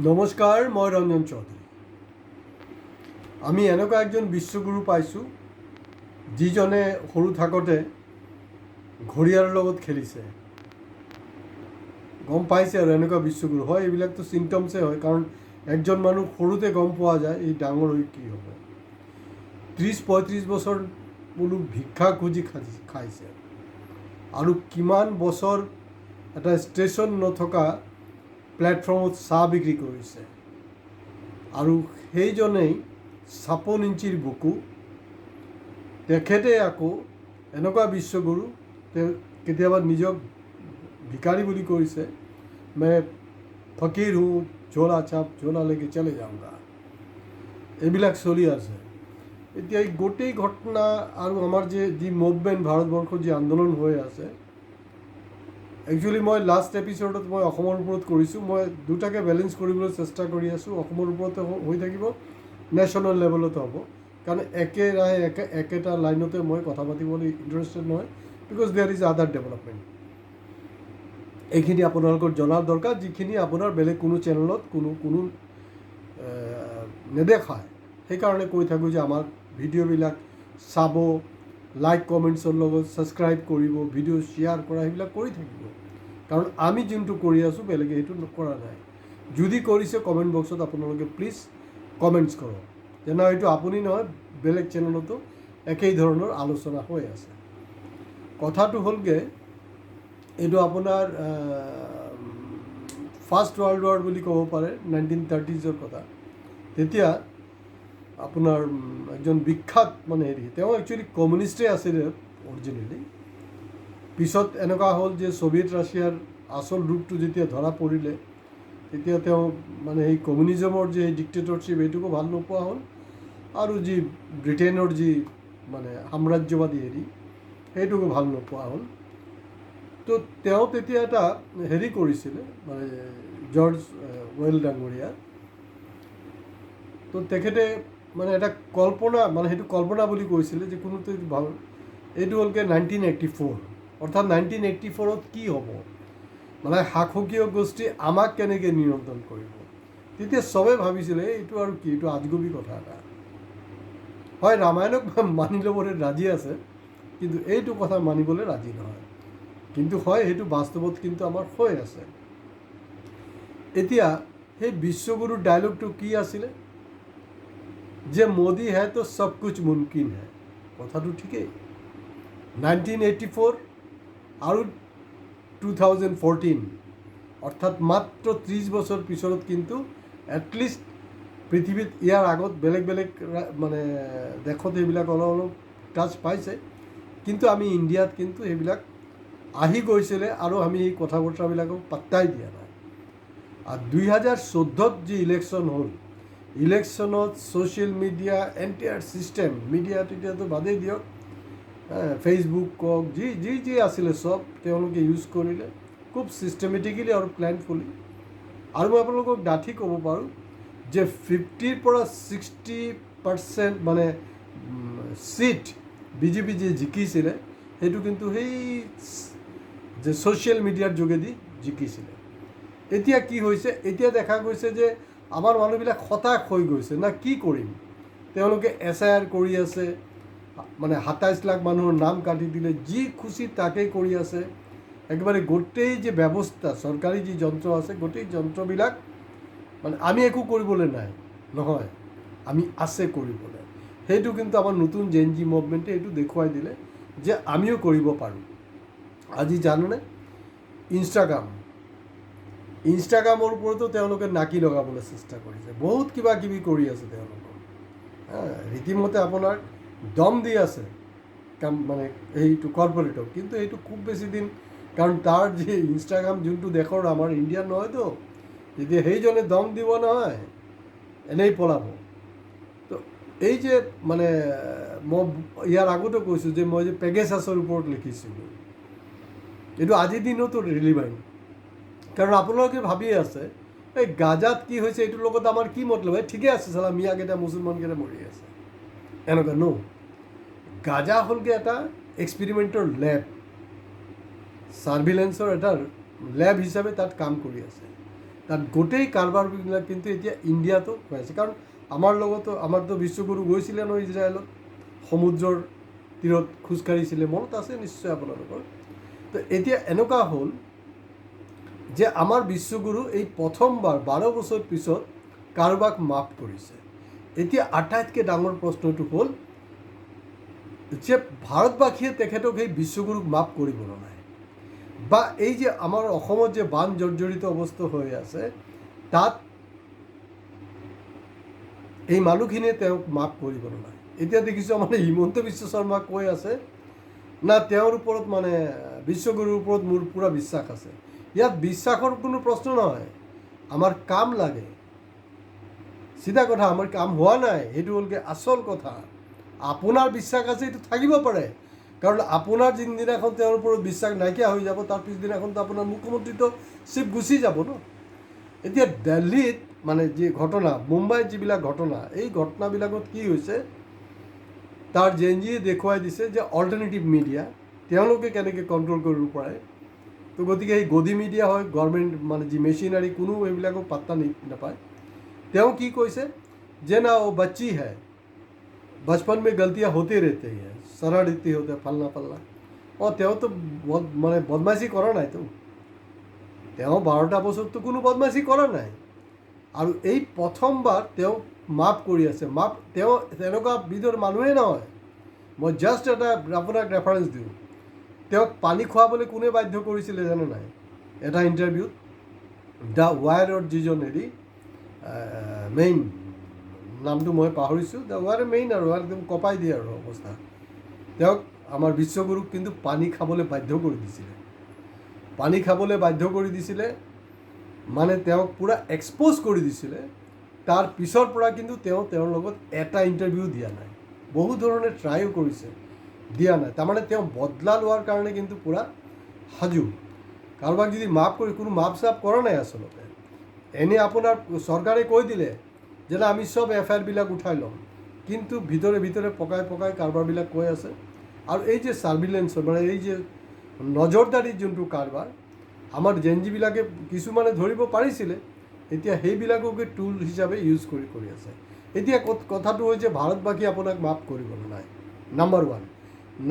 নমস্কাৰ, মই ৰঞ্জন চৌধুৰী। আমি এনেকুৱা একজন বিশ্বগুৰু পাইছোঁ যিজনে সৰু থাকোঁতে ঘৰিয়ালৰ লগত খেলিছে। গম পাইছে আৰু এনেকুৱা বিশ্বগুৰু হয়। এইবিলাকতো চিমটমছে হয়, কাৰণ একজন মানুহ সৰুতে গম পোৱা যায় এই ডাঙৰ হৈ কি হ'ব। 30-35 বছৰ বোলো ভিক্ষা খুজি খাইছে, আৰু কিমান বছৰ এটা ষ্টেচন নথকা প্লেটফৰ্মত চাহ বিক্ৰী কৰিছে। আৰু সেইজনেই 56 ইঞ্চিৰ বুকু। তেখেতে আকৌ এনেকুৱা বিশ্বগুৰু, তেওঁ কেতিয়াবা নিজক ভিকাৰী বুলি কৈছে। মই ফকীৰ হওঁ, ঝোলা চাপ ঝোলালৈকে চলে যাওঁগা। এইবিলাক চলি আছে। এতিয়া এই গোটেই ঘটনা আৰু আমাৰ যি মুভমেণ্ট, ভাৰতবৰ্ষৰ যি আন্দোলন হৈ আছে, একচুৱেলি মই লাষ্ট এপিছ'ডত মই অসমৰ ওপৰত কৰিছোঁ। মই দুটাকে বেলেঞ্চ কৰিবলৈ চেষ্টা কৰি আছোঁ। অসমৰ ওপৰতে হৈ থাকিব, নেশ্যনেল লেভেলতো হ'ব, কাৰণ একেৰাহে একেটা লাইনতে মই কথা পাতিবলৈ ইণ্টাৰেষ্টেড নহয়, বিকজ দেয়াৰ ইজ আদাৰ ডেভেলপমেণ্ট। এইখিনি আপোনালোকৰ জনাৰ দৰকাৰ, যিখিনি আপোনাৰ বেলেগ কোনো চেনেলত কোনো নেদেখায়। সেইকাৰণে কৈ থাকোঁ যে আমাৰ ভিডিঅ'বিলাক চাব, লাইক কমেণ্টছৰ লগত ছাবস্ক্ৰাইব কৰিব, ভিডিঅ' শ্বেয়াৰ কৰা, সেইবিলাক কৰি থাকিব। কাৰণ আমি যোনটো কৰি আছোঁ বেলেগে সেইটো কৰা নাই। যদি কৰিছে কমেণ্ট বক্সত আপোনালোকে প্লিজ কমেণ্টছ কৰক, যেনে হয়তো আপুনি নহয়, বেলেগ চেনেলতো একেই ধৰণৰ আলোচনা হৈ আছে। কথাটো হ'লগৈ, এইটো আপোনাৰ ফাৰ্ষ্ট ৱৰ্ল্ড ৱাৰ বুলি ক'ব পাৰে, 1930s কথা। তেতিয়া আপোনাৰ একজন বিখ্যাত তেওঁ একচুৱেলি কমিউনিষ্টেই আছিলে অৰিজিনেলি। পিছত এনেকুৱা হ'ল যে ছ'ভিয়েট ৰাছিয়াৰ আচল ৰূপটো যেতিয়া ধৰা পৰিলে, তেতিয়া তেওঁ সেই কমিউনিজমৰ যি ডিক্টেটৰশ্বিপ, এইটোকো ভাল নোপোৱা হ'ল, আৰু যি ব্ৰিটেইনৰ যি সাম্ৰাজ্যবাদী সেইটোকো ভাল নোপোৱা হ'ল। তো তেওঁ তেতিয়া এটা কৰিছিলে, জৰ্জ ৱেল ডাঙৰীয়া। তো তেখেতে এটা কল্পনা, সেইটো কল্পনা বুলি কৈছিলে যে কোনোটো ভাল। এইটো হ'লগৈ 1984, অৰ্থাৎ 1984ত কি হ'ব, শাসকীয় গোষ্ঠী আমাক কেনেকৈ নিয়ন্ত্ৰণ কৰিব। তেতিয়া চবেই ভাবিছিলে এইটো আৰু কি, এইটো আজগুবি কথা এটা। হয়, ৰামায়ণক মানি ল'বলৈ ৰাজি আছে, কিন্তু এইটো কথা মানিবলৈ ৰাজি নহয়। কিন্তু হয়, সেইটো বাস্তৱত কিন্তু আমাৰ হৈ আছে। এতিয়া সেই বিশ্বগুৰুৰ ডায়লগটো কি আছিলে, যে মোদী হে তো সব কুছ মুমকিন হে। কথাটো ঠিকেই। 1984 আৰু 2014, অৰ্থাৎ মাত্ৰ 30 বছৰ পিছত কিন্তু এটলিষ্ট পৃথিৱীত ইয়াৰ আগত বেলেগ দেশত এইবিলাক অলপ টাচ পাইছে, কিন্তু আমি ইণ্ডিয়াত কিন্তু সেইবিলাক আহি গৈছিলে, আৰু আমি এই কথা বতৰাবিলাকক পাত্তাই দিয়া নাই। আৰু 2014ত যি ইলেকশ্যন হ'ল, ইলেকশ্যনত social media, entire system, media তেতিয়াতো বাদেই দিয়ক, ফেচবুক কওক, যি আছিলে চব তেওঁলোকে ইউজ কৰিলে খুব ছিষ্টেমেটিকেলি আৰু প্লেনফুলি। আৰু মই আপোনালোকক ডাঠি ক'ব পাৰোঁ যে 50ৰ পৰা 60% ছিট বিজেপি যি জিকিছিলে, সেইটো কিন্তু সেই যে ছ'চিয়েল মিডিয়াৰ যোগেদি জিকিছিলে। এতিয়া কি হৈছে, এতিয়া দেখা গৈছে যে আমাৰ মানুহবিলাক হতাশ হৈ গৈছে। না কি কৰিম, তেওঁলোকে SIR কৰি আছে, 27 লাখ মানুহৰ নাম কাটি দিলে, যি খুচি তাকেই কৰি আছে। একেবাৰে গোটেই যে ব্যৱস্থা, চৰকাৰী যি যন্ত্ৰ আছে, গোটেই যন্ত্ৰবিলাক আমি একো কৰিবলৈ নাই নহয়, আমি আছে কৰিবলৈ। সেইটো কিন্তু আমাৰ নতুন জেনজি মুভমেণ্টে এইটো দেখুৱাই দিলে যে আমিও কৰিব পাৰোঁ। আজি জানেনে, ইনষ্টাগ্ৰামৰ ওপৰতো তেওঁলোকে নাকি লগাবলৈ চেষ্টা কৰিছে, বহুত কিবা কিবি কৰি আছে তেওঁলোকৰ। ৰীতিমতে আপোনাৰ দম দি আছে সেইটো কৰ্পৰেটক, কিন্তু এইটো খুব বেছি দিন, কাৰণ তাৰ যি ইনষ্টাগ্ৰাম যোনটো দেশৰ, আমাৰ ইণ্ডিয়াৰ নহয়তো, তেতিয়া সেইজনে দম দিব নহয়, এনেই পলাব। তো এই যে মই ইয়াৰ আগতে কৈছোঁ যে মই যে পেগাছাছৰ ওপৰত লিখিছিলোঁ, এইটো আজিৰ দিনতো ৰিলিভেণ্ট। কাৰণ আপোনালোকে ভাবিয়ে আছে এই গাজাত কি হৈছে, এইটোৰ লগত আমাৰ কি মতলব, ঠিকে আছে চালা মিয়াকেইটা মুছলমানকেইটা মৰি আছে, এনেকুৱা গাজা হ'লগৈ এটা এক্সপেৰিমেণ্টৰ লেব, ছাৰ্ভিলেঞ্চৰ এটা লেব হিচাপে তাত কাম কৰি আছে। তাত গোটেই কাৰবাৰবিলাক কিন্তু এতিয়া ইণ্ডিয়াতো হৈ আছে। কাৰণ আমাৰতো বিশ্বগুৰু গৈছিলে ন ইজৰাইলত, সমুদ্ৰৰ তীৰত খোজকাঢ়িছিলে, মনত আছে নিশ্চয় আপোনালোকৰ। তো এতিয়া এনেকুৱা হ'ল যে আমাৰ বিশ্বগুৰু এই প্ৰথমবাৰ 12 বছৰ পিছত কাৰোবাক মাফ কৰিছে। এতিয়া আটাইতকৈ ডাঙৰ প্ৰশ্নটো হ'ল যে ভাৰতবাসীয়ে তেখেতক সেই বিশ্বগুৰুক মাফ কৰিব নাই, বা এই যে আমাৰ অসমত যে বান জৰ্জৰিত অৱস্থা হৈ আছে তাত এই মানুহখিনিয়ে তেওঁক মাফ কৰিব নাই। এতিয়া দেখিছোঁ মানে হিমন্ত বিশ্ব শৰ্মা কৈ আছে না তেওঁৰ ওপৰত মানে বিশ্বগুৰুৰ ওপৰত মোৰ পূৰা বিশ্বাস আছে। ইয়াত বিশ্বাসৰ কোনো প্ৰশ্ন নহয়, আমাৰ কাম লাগে, চিধা কথা। আমাৰ কাম হোৱা নাই, সেইটো হ'লগৈ আচল কথা। আপোনাৰ বিশ্বাস আছে, এইটো থাকিব পাৰে, কাৰণ আপোনাৰ যিদিনাখন তেওঁৰ ওপৰত বিশ্বাস নাইকিয়া হৈ যাব তাৰ পিছদিনাখনতো আপোনাৰ মুখ্যমন্ত্ৰীটো চিফ গুচি যাব ন। এতিয়া দিল্লীত মানে যি ঘটনা, মুম্বাইত যিবিলাক ঘটনা, এই ঘটনাবিলাকত কি হৈছে তাৰ জেনজিয়ে দেখুৱাই দিছে যে অল্টাৰনেটিভ মিডিয়া তেওঁলোকে কেনেকৈ কণ্ট্ৰল কৰিব পাৰে। তো গতিকে এই গদি মিডিয়া হয়, গভৰ্ণমেণ্ট মানে যি মেচিনাৰী, কোনো এইবিলাকক পাত্তা নাপায়। তেওঁ কি কৈছে যে না ও বচ্চি হে, बचपन में गलतियाँ होती रहती हैं, शरारती होते फलना फलना। তেওঁতো মানে বদমাইশি কৰা নাইতো, তেওঁ 12টা বছৰতো কোনো বদমাইশি কৰা নাই। আৰু এই প্ৰথমবাৰ তেওঁ মাফ কৰি আছে। তেওঁ তেনেকুৱা বিধৰ মানুহেই নহয়। মই জাষ্ট এটা আপোনাক ৰেফাৰেঞ্চ দিওঁ, তেওঁক পানী খুৱাবলৈ কোনে বাধ্য কৰিছিলে জানে নাই? এটা ইণ্টাৰভিউত দ্য ৱায়াৰৰ যিজন মেইন, নামটো মই পাহৰিছোঁ, দ্য ৱায়াৰৰ মেইন আৰু একদম কপাই দিয়ে আৰু অৱস্থা। তেওঁক আমাৰ বিশ্বগুৰুক কিন্তু পানী খাবলৈ বাধ্য কৰি দিছিলে। পানী খাবলৈ বাধ্য কৰি দিছিলে মানে তেওঁক পূৰা এক্সপ'জ কৰি দিছিলে। তাৰ পিছৰ পৰা কিন্তু তেওঁৰ লগত এটা ইণ্টাৰভিউ দিয়া নাই, বহু ধৰণে ট্ৰাইও কৰিছে, দিয়া নাই। তাৰমানে তেওঁ বদলা লোৱাৰ কাৰণে কিন্তু পূৰা সাজু। কাৰোবাক যদি মাফ কৰি, কোনো মাফ চাফ কৰা নাই আচলতে। এনেই আপোনাৰ চৰকাৰে কৈ দিলে যে আমি চব এফআইআৰবিলাক উঠাই ল'ম, কিন্তু ভিতৰে ভিতৰে পকাই কাৰবাৰবিলাক কৈ আছে। আৰু এই যে ছাৰ্ভিলেঞ্চৰ মানে এই যে নজৰদাৰীৰ যোনটো কাৰবাৰ, আমাৰ জেনজিবিলাকে কিছুমানে ধৰিব পাৰিছিলে, এতিয়া সেইবিলাককে টুল হিচাপে ইউজ কৰি আছে। এতিয়া কথাটো হৈছে ভাৰতবাসী আপোনাক মাফ কৰিব নাই, নাম্বাৰ 1।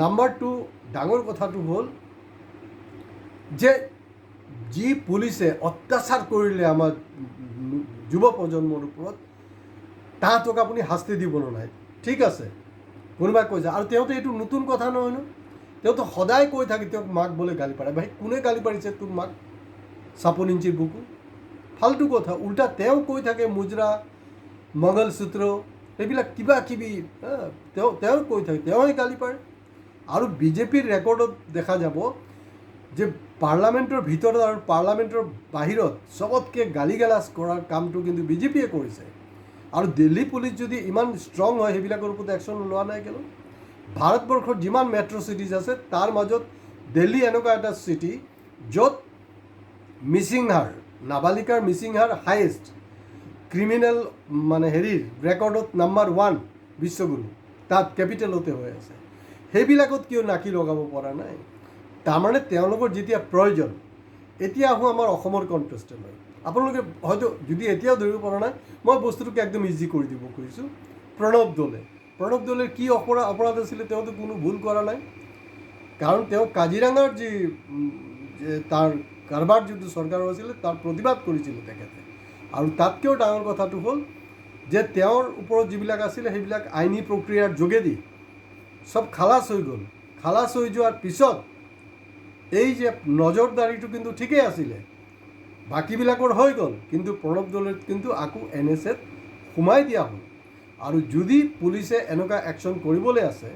নাম্বাৰ 2, ডাঙৰ কথাটো হ'ল যে যি পুলিচে অত্যাচাৰ কৰিলে আমাৰ যুৱ প্ৰজন্মৰ ওপৰত, তাহাঁতক আপুনি শাস্তি দিব নাই। ঠিক আছে, কোনোবাই কৈছে, আৰু তেওঁতো এইটো নতুন কথা নহয় ন, তেওঁতো সদায় কৈ থাকে তেওঁক মাক বোলে গালি পাৰে। ভাই কোনে গালি পাৰিছে তোক মাক? 56 ইঞ্চিৰ বুকু, ফাল্টু কথা। উল্টা তেওঁ কৈ থাকে মুজৰা, মংগলসূত্ৰ, এইবিলাক কিবা কিবি তেওঁ কৈ থাকে, তেওঁহে গালি পাৰে। আৰু বিজেপিৰ ৰেকৰ্ডত দেখা যাব যে পাৰ্লামেণ্টৰ ভিতৰত আৰু পাৰ্লামেণ্টৰ বাহিৰত চবতকৈ গালি গালাজ কৰাৰ কামটো কিন্তু বিজেপিয়ে কৰিছে। আৰু দিল্লী পুলিচ যদি ইমান ষ্ট্ৰং হয়, সেইবিলাকৰ ওপৰত একশ্যন লোৱা নাই কিয়? ভাৰতবৰ্ষৰ যিমান মেট্ৰ' চিটিজ আছে তাৰ মাজত দিল্লী এনেকুৱা এটা চিটি য'ত মিচিং হাৰ, নাবালিকাৰ মিচিং হাৰ হায়েষ্ট, ক্ৰিমিনেল মানে ৰেকৰ্ডত নাম্বাৰ 1 বিশ্বগুৰু, তাত কেপিটেলতে হৈ আছে। সেইবিলাকত কিয় নাকি লগাব পৰা নাই? তাৰমানে তেওঁলোকৰ যেতিয়া প্ৰয়োজন। এতিয়া আহোঁ আমাৰ অসমৰ কণ্টেষ্টেণ্টলৈ। আপোনালোকে হয়তো যদি এতিয়াও ধৰিব পৰা নাই, মই বস্তুটোকে একদম ইজি কৰি দিব খুজিছোঁ। প্ৰণৱ দলে কি অপৰাধ আছিলে? তেওঁতো কোনো ভুল কৰা নাই, কাৰণ তেওঁ কাজিৰঙাৰ যি তাৰ কাৰবাৰ যিটো চৰকাৰৰ আছিলে তাৰ প্ৰতিবাদ কৰিছিলে তেখেতে। আৰু তাতকৈও ডাঙৰ কথাটো হ'ল যে তেওঁৰ ওপৰত যিবিলাক আছিলে সেইবিলাক আইনী প্ৰক্ৰিয়াৰ যোগেদি চব খালাচ হৈ গ'ল। খালাচ হৈ যোৱাৰ পিছত এই যে নজৰদাৰীটো কিন্তু ঠিকেই আছিলে, বাকীবিলাকৰ হৈ গ'ল, কিন্তু প্ৰণৱ দলে কিন্তু আকৌ NSAত সোমাই দিয়া হ'ল। আৰু যদি পুলিচে এনেকুৱা একশ্যন কৰিবলৈ আছে,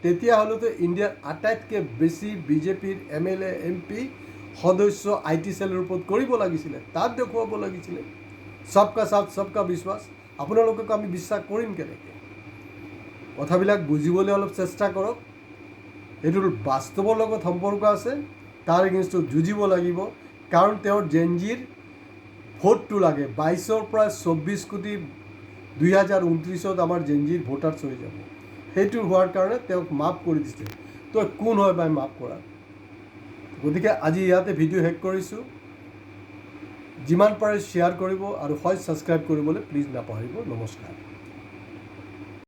তেতিয়াহ'লেতো ইণ্ডিয়াৰ আটাইতকৈ বেছি বিজেপিৰ MLA MP সদস্য IT চেলৰ ওপৰত কৰিব লাগিছিলে, তাত দেখুৱাব লাগিছিলে সবকা সাথ সবকা বিশ্বাস। আপোনালোকক আমি বিশ্বাস কৰিম কেনেকৈ? কথাবিলাক বুজিবলৈ অলপ চেষ্টা কৰক। এইটোৰ বাস্তৱৰ লগত সম্পৰ্ক আছে, তাৰ এগেইনষ্টত যুঁজিব লাগিব। কাৰণ তেওঁৰ জেনজিৰ ভোটটো লাগে। 22ৰ পৰা 24 কোটি 2029ত আমাৰ জেনজিৰ ভোটাৰ্ছ হৈ যাব। সেইটো হোৱাৰ কাৰণে তেওঁক মাফ কৰি দিছে। তই কোন হয় বাই মাফ কৰা? গতিকে আজি ইয়াতে ভিডিঅ' শেষ কৰিছোঁ। যিমান পাৰে শ্বেয়াৰ কৰিব আৰু হয় ছাবস্ক্ৰাইব কৰিবলৈ প্লিজ নাপাহৰিব। নমস্কাৰ।